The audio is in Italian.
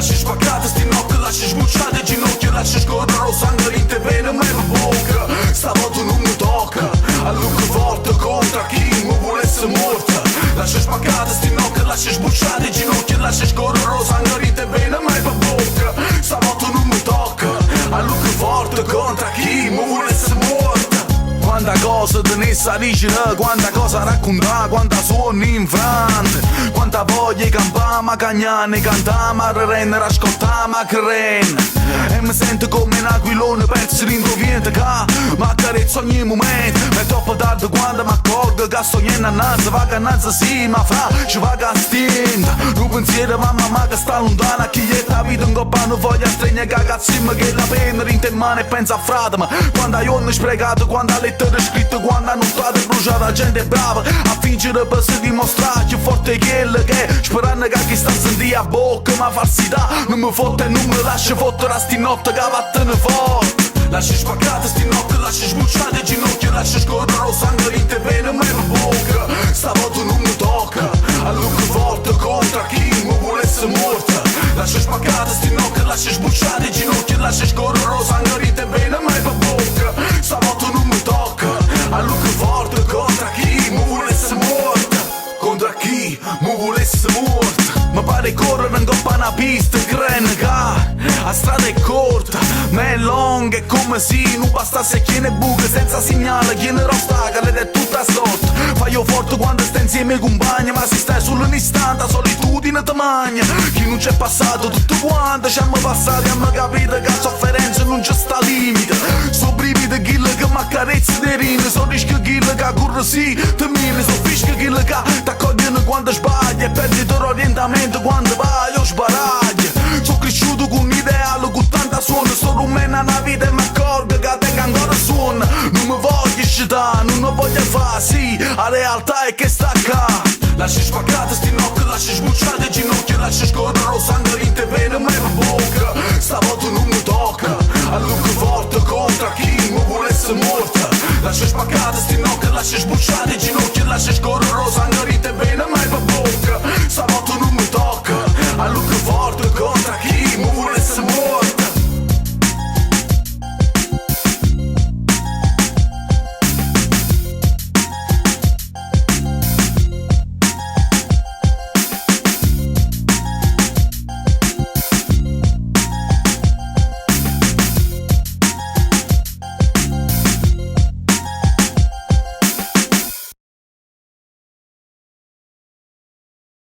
Lasci spaccate sti notti, lasci sbucciate ginocchia, lasci scorrere lo sangue in te vene me in bocca. Stavolta non mi tocca, a lungo forte contro chi mi volesse morta. Lasci spaccate sti notti, lasci sbucciate ginocchia, lasci scorrere lo sangue in te vene me in bocca. Stavolta non mi tocca, a lungo forte contro chi mi volesse morta. Quanta cosa tenesse a dire, quanta cosa raccontare, quanta suoni in frante, quanta voglia campare, ma cagnane cantare, ma rendere ascoltare, ma crene. E mi sento come un aquilone perso dentro vento che mi accarezza ogni momento. Ma è troppo tardi quando mi accorgo che sto niente a naso, va cannazza sì, ma fra ci va che stinta. Un pensiero mamma che sta lontana, chi è la vita in coppa non voglia stregna che cazzimma che la penna in te mano e pensa a frate. Ma quando hai onne sprecato, quando hai lettere scritte, quando hanno stato bruciata, la gente è brava a fingere per si dimostrare più forte che quello che è, sperando che chi sta a sentire a bocca ma falsità non mi fotte e non mi lascia fottere a sti notte che vattene forte. Lasci spaccate sti notti, lasci sbucciate ginocchia, lasci scorrere lo sangue in te vene me in bocca. Stavolta non mi tocca, a lungo forte contro chi mi volesse morta. Lasci spaccate sti notti, lasci sbucciate ginocchia, lasci scorrere lo sangue in te vene me in bocca. Stavolta non mi tocca, a lungo forte contro chi mi volesse morta. Contro chi mi volesse morta. Mi pare correre in coppa una pista grenica, la strada è corta, ma è lunga e come se non bastasse chi ne buca senza segnale, chi ne ostacoli ed è tutta storta. Fai io forte quando stai insieme ai compagni, ma se stai solo un istante, la solitudine ti magna. Chi non c'è passato tutto quanto, ci hanno passati, hanno capito che la sofferenza non c'è sta limite. So brividi chi che mi accarezza dei rini, so rischio chi che corre sì, ti mini, so fischio chi che t'accogliono quando sbagli e perdi il tuo orientamento quando vai o sbaragli. Sono cresciuto con un ideale con tanta suona, sto rumena una vita e mi accorgo che te che ancora suona. Non mi voglio scitare, non lo voglio fare, sì, la realtà è che sta qua. Lasci spaccate sti notti, lasci sbucciate ginocchia, lasci scorrere lo sangue in te vene me in bocca. Stavolta non mi tocca, a lungo forte contro chi mi volesse morta. Lasci spaccate sti notti, lasci sbucciate ginocchia, lasci scorrere